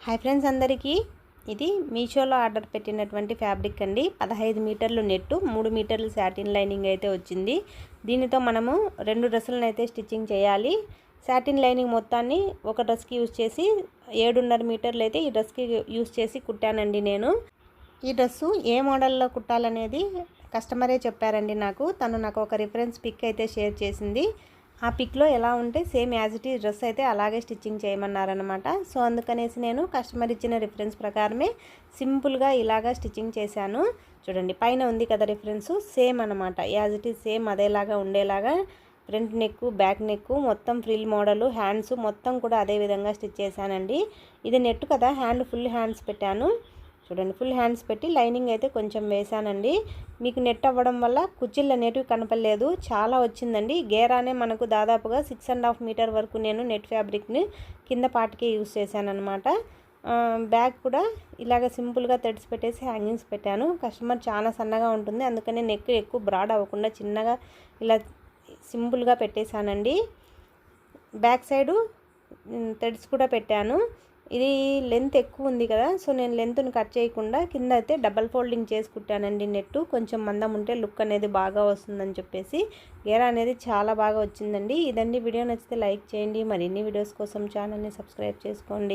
Hi friends అందరికీ ఇది మీషోలో ఆర్డర్ పెట్టినటువంటి ఫ్యాబ్రిక్ అండి. 15 మీటర్లు నెట్, 3 మీటర్లు సాటిన్ లైనింగ్ అయితే వచ్చింది. దీనితో మనము 2 డ్రెస్సులను అయితే స్టిచ్చింగ్ చేయాలి. సాటిన్ లైనింగ్ మొత్తాన్ని ఒక డ్రెస్కి యూజ్ చేసి 7.5 మీటర్లు అయితే ఈ డ్రెస్కి యూజ్ చేసి కుట్టానండి నేను. ఈ డ్రెస్సు ఏ మోడల్లో కుట్టాలనేది కస్టమరే చెప్పారండి నాకు. తను నాకు ఒక రిఫరెన్స్ పిక్ అయితే షేర్ చేసింది. ఆ పిక్లో ఎలా ఉంటే same as it is dress అయితే అలాగే స్టిచ్చింగ్ చేయమన్నారనమాట. సో అందుకనేసి నేను కస్టమర్ ఇచ్చిన రిఫరెన్స్ ప్రకారమే సింపుల్గా ఇలాగా స్టిచ్చింగ్ చేశాను. చూడండి పైన ఉంది కదా రిఫరెన్స్, సేమ్ అనమాట, యాజ్ ఇట్ ఈజ్ సేమ్ అదేలాగా ఉండేలాగా ఫ్రంట్ నెక్, బ్యాక్ నెక్, మొత్తం ఫ్రిల్ మోడలు, హ్యాండ్స్ మొత్తం కూడా అదే విధంగా స్టిచ్ చేశానండి. ఇది నెట్ కదా, ఫుల్ హ్యాండ్స్ పెట్టాను. చూడండి ఫుల్ హ్యాండ్స్ పెట్టి లైనింగ్ అయితే కొంచెం వేసానండి. మీకు నెట్ అవ్వడం వల్ల కుచ్చిళ్ళు అనేటివి కనపడలేదు, చాలా వచ్చిందండి. గేరానే మనకు దాదాపుగా 6.5 మీటర్ వరకు నేను నెట్ ఫ్యాబ్రిక్ని కింద పాటికే యూస్ చేశానమాట. బ్యాక్ కూడా ఇలాగ సింపుల్గా థ్రెడ్స్ పెట్టేసి హ్యాంగింగ్స్ పెట్టాను. కస్టమర్ చాలా సన్నగా ఉంటుంది, అందుకని నెక్ ఎక్కువ బ్రాడ్ అవ్వకుండా చిన్నగా ఇలా సింపుల్గా పెట్టేశానండి. బ్యాక్ సైడు థ్రెడ్స్ కూడా పెట్టాను. ఇది లెంత్ ఎక్కువ ఉంది కదా, సో నేను లెంత్ను కట్ చేయకుండా కింద అయితే డబల్ ఫోల్డింగ్ చేసి కుట్టానండి. నెట్టు కొంచెం మందం ఉంటే లుక్ అనేది బాగా వస్తుందని చెప్పేసి గేరా అనేది చాలా బాగా వచ్చిందండి. ఇదండి వీడియో నచ్చితే లైక్ చేయండి. మరిన్ని వీడియోస్ కోసం ఛానల్ని సబ్స్క్రైబ్ చేసుకోండి.